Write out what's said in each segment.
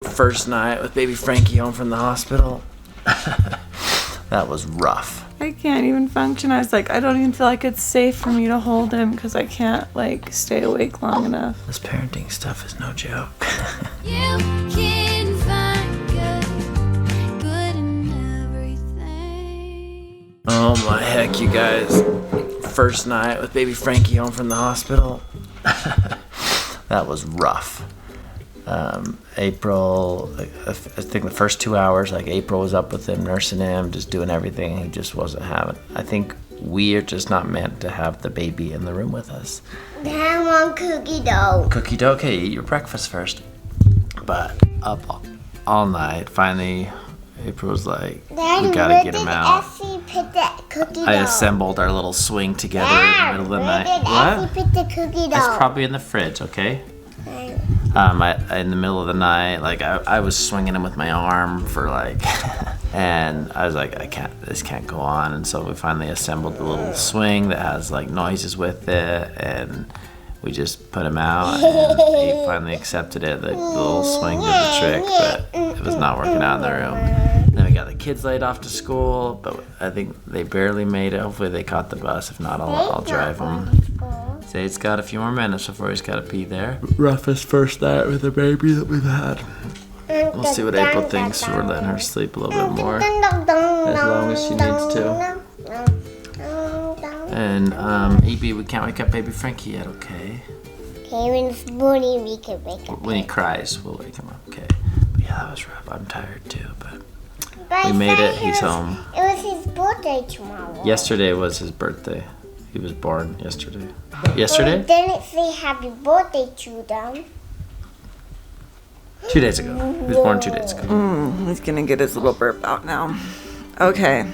First night with baby Frankie home from the hospital. That was rough. I can't even function. I was like, I don't even feel like it's safe for me to hold him because I can't like stay awake long enough. This parenting stuff is no joke. You can find good in everything. Oh my heck, you guys. First night with baby Frankie home from the hospital. That was rough. April, I think the first 2 hours, like April was up with him, nursing him, just doing everything. He just wasn't having. I think we are just not meant to have the baby in the room with us. I want cookie dough. Cookie dough, okay, eat your breakfast first. But up all night, finally, April was like, Daddy, we gotta get him out. Effie put that cookie dough? I assembled our little swing together in the middle of the night. Where did Effie put the cookie dough? It's probably in the fridge, okay? In the middle of the night, like I was swinging him with my arm for like, and I was like, this can't go on. And so we finally assembled the little swing that has like noises with it, and we just put him out, and he finally accepted it. The little swing did the trick, but it was not working out in the room. Then we got the kids laid off to school, but I think they barely made it. Hopefully they caught the bus. If not, I'll drive them. Zade's got a few more minutes before he's got to pee there. Roughest first night with a baby that we've had. We'll see what April thinks. We're letting her sleep a little bit more, as long as she needs to. And EB, we can't wake up baby Frankie yet, okay? Okay, when it's morning, we can wake up. When he cries, we'll wake him up, okay? But yeah, that was rough. I'm tired too, but we made it. He's home. It was his birthday tomorrow. Yesterday was his birthday. He was born yesterday. Yesterday? We didn't say happy birthday to them. 2 days ago. He was born 2 days ago. He's gonna get his little burp out now. Okay,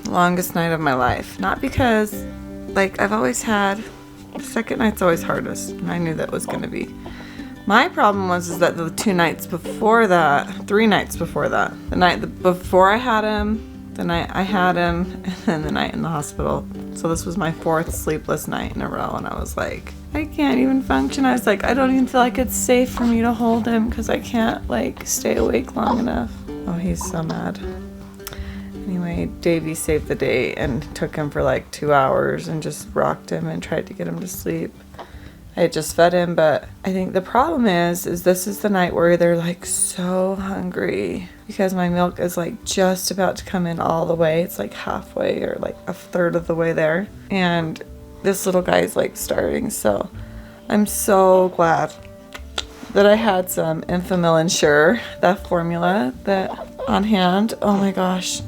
longest night of my life. Not because, like, I've always had, the second night's always hardest, and I knew that was gonna be. My problem was that the 3 nights before that, the night before I had him, the night I had him, and then the night in the hospital. So this was my 4th sleepless night in a row, and I was like, I can't even function. I was like, I don't even feel like it's safe for me to hold him because I can't like stay awake long enough. Oh, he's so mad. Anyway, Davey saved the day and took him for like 2 hours and just rocked him and tried to get him to sleep. I had just fed him, but I think the problem is this is the night where they're like so hungry because my milk is like just about to come in all the way. It's like halfway or like a third of the way there. And this little guy is like starving. So I'm so glad that I had some Enfamil Ensure, that formula that on hand. Oh my gosh.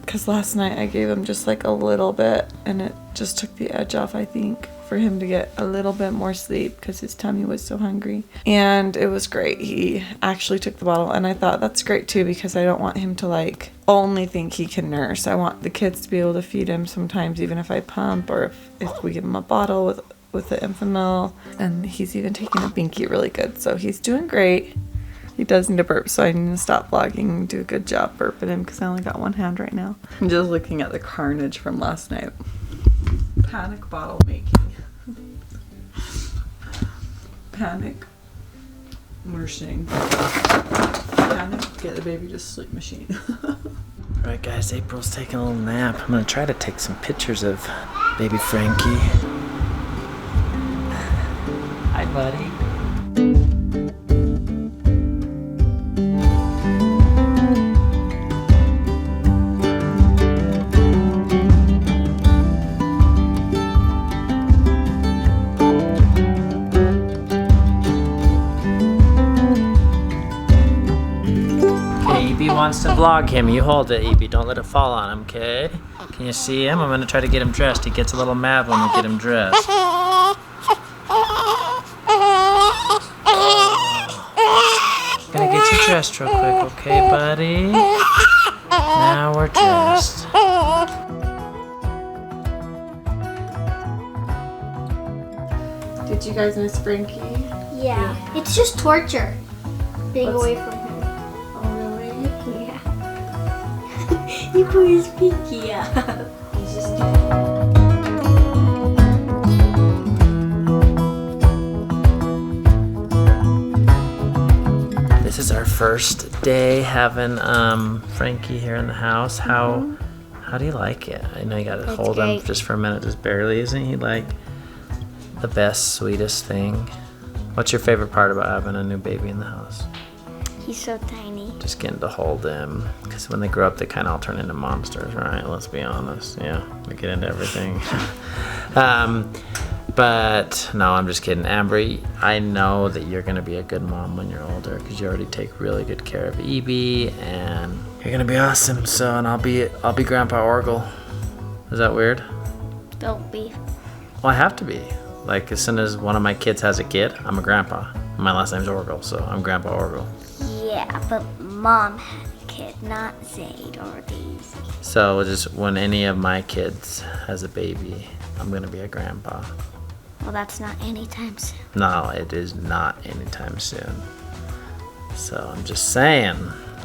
Because last night I gave him just like a little bit and it just took the edge off, I think, for him to get a little bit more sleep because his tummy was so hungry. And it was great. He actually took the bottle, and I thought that's great too because I don't want him to like only think he can nurse. I want the kids to be able to feed him sometimes, even if I pump or if we give him a bottle with the Enfamil. And he's even taking a binky really good, so he's doing great. He does need a burp, so I need to stop vlogging and do a good job burping him because I only got one hand right now. I'm just looking at the carnage from last night. Panic bottle making. Panic nursing. Panic get the baby to sleep machine. Alright guys, April's taking a little nap. I'm gonna try to take some pictures of baby Frankie. Hi buddy. Wants to vlog him. You hold it, EB. Don't let it fall on him, okay? Can you see him? I'm gonna try to get him dressed. He gets a little mad when we get him dressed. Gonna get you dressed real quick, okay, buddy? Now we're dressed. Did you guys miss Frankie? Yeah. It's just torture being away from him. He put his pinky out. He's just This is our first day having Frankie here in the house. How do you like it? I know you got to hold him great. just for a minute, just barely. Isn't he like the best, sweetest thing? What's your favorite part about having a new baby in the house? He's so tiny. Just getting to hold him, because when they grow up, they kind of all turn into monsters, right? Let's be honest. Yeah, they get into everything. But no, I'm just kidding. Ambree, I know that you're gonna be a good mom when you're older, because you already take really good care of Evie, and you're gonna be awesome. So, and I'll be Grandpa Orgill. Is that weird? Don't be. Well, I have to be. Like, as soon as one of my kids has a kid, I'm a grandpa. My last name's Orgill, so I'm Grandpa Orgill. Yeah, but Mom had a kid, not Zade or Daisy. So just when any of my kids has a baby, I'm gonna be a grandpa. Well, that's not anytime soon. No, it is not anytime soon. So I'm just saying,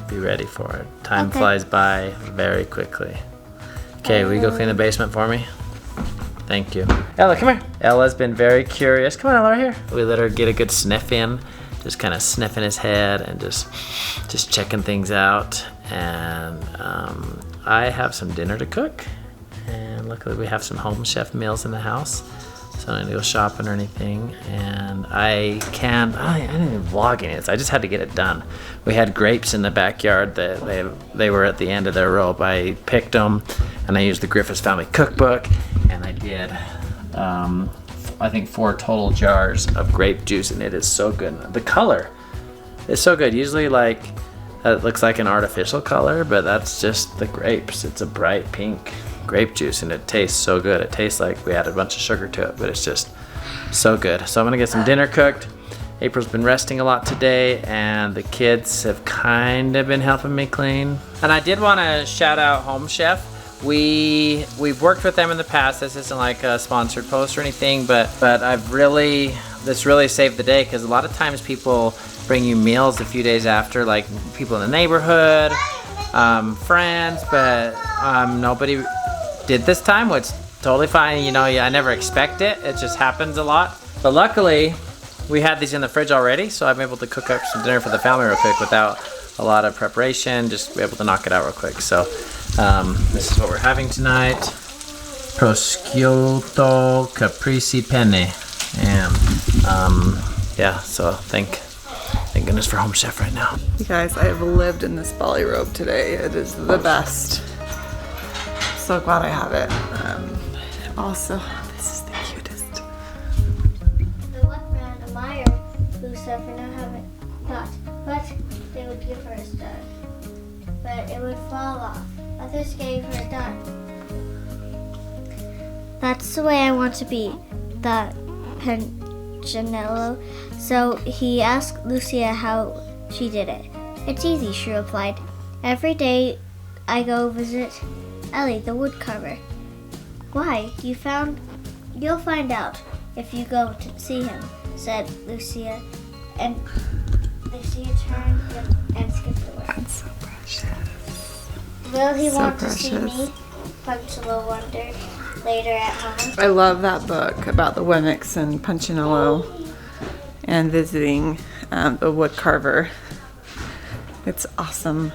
be ready for it. Time Okay. flies by very quickly. Okay, will you go clean the basement for me? Thank you. Ella, come here. Ella's been very curious. Come on, Ella, right here. We let her get a good sniff in. Just kind of sniffing his head and just checking things out. And I have some dinner to cook. And luckily we have some home chef meals in the house. So I don't need to go shopping or anything. And I didn't even vlog any of this. I just had to get it done. We had grapes in the backyard that they were at the end of their rope. I picked them and I used the Griffiths Family Cookbook. And I did, I think 4 total jars of grape juice, and it is so good. The color is so good. Usually, like, it looks like an artificial color, but that's just the grapes. It's a bright pink grape juice, and it tastes so good. It tastes like we added a bunch of sugar to it, but it's just so good. So I'm gonna get some dinner cooked. April's been resting a lot today, and the kids have kind of been helping me clean. And I did want to shout out Home Chef. We've worked with them in the past. This isn't like a sponsored post or anything, but this really saved the day, because a lot of times people bring you meals a few days after, like people in the neighborhood, friends, but nobody did this time, which is totally fine. You know, I never expect it. It just happens a lot. But luckily, we had these in the fridge already, so I'm able to cook up some dinner for the family real quick without a lot of preparation. Just be able to knock it out real quick. So this is what we're having tonight: prosciutto caprese penne, and yeah. So thank goodness for Home Chef right now. You guys, I have lived in this belly robe today. It is the best. So glad I have it. Also, this is the cutest. The one friend of mine who said for not having thought, but they would give her a star, but it would fall off. Others gave her a star. That's the way I want to be, thought Punchinello. So he asked Lucia how she did it. It's easy, she replied. Every day I go visit Ellie, the woodcarver. Why? You'll find out if you go to see him, said Lucia. And Lucia turned and skipped away. That's so precious. Will he So want to see precious. me? Punchinello wondered later at home. I love that book about the Wemmicks and Punchinello and visiting the wood carver. It's awesome.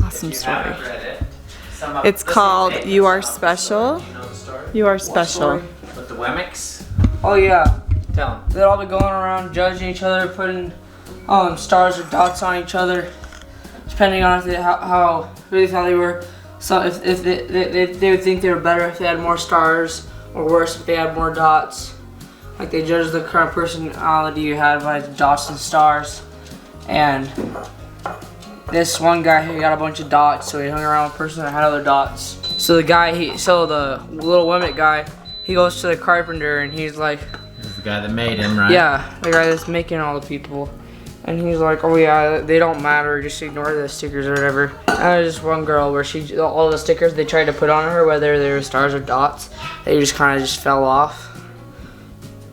Awesome story. It's called You Are Special. You Are Special. With the Wemmicks? Oh yeah, Tell them. they'd all be going around judging each other, putting stars or dots on each other, depending on if how who they thought they were. So if they would think they were better if they had more stars, or worse if they had more dots. Like they judged the current personality you had by dots and stars. And this one guy, he got a bunch of dots, so he hung around with a person that had other dots. So the little Wemmick guy, he goes to the carpenter and he's like, This is the guy that made him, right? yeah, the guy that's making all the people. And he's like, oh yeah, they don't matter, just ignore the stickers or whatever. And there's one girl where all the stickers they tried to put on her, whether they were stars or dots, they just kind of just fell off.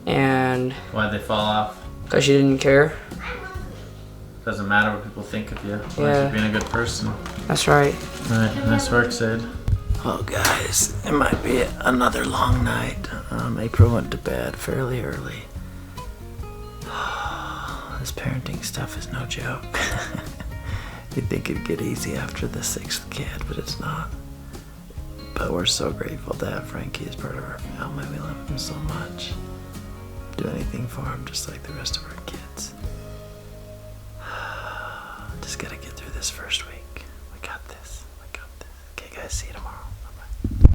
And Why'd they fall off? because she didn't care. Doesn't matter what people think of you. As long Yeah. as you're being a good person. That's right. Alright, nice work, Zade. Well, guys, it might be another long night. April went to bed fairly early. This parenting stuff is no joke. You'd think it'd get easy after the 6th kid, but it's not. But we're so grateful to have Frankie as part of our family. We love him so much. Do anything for him just like the rest of our kids.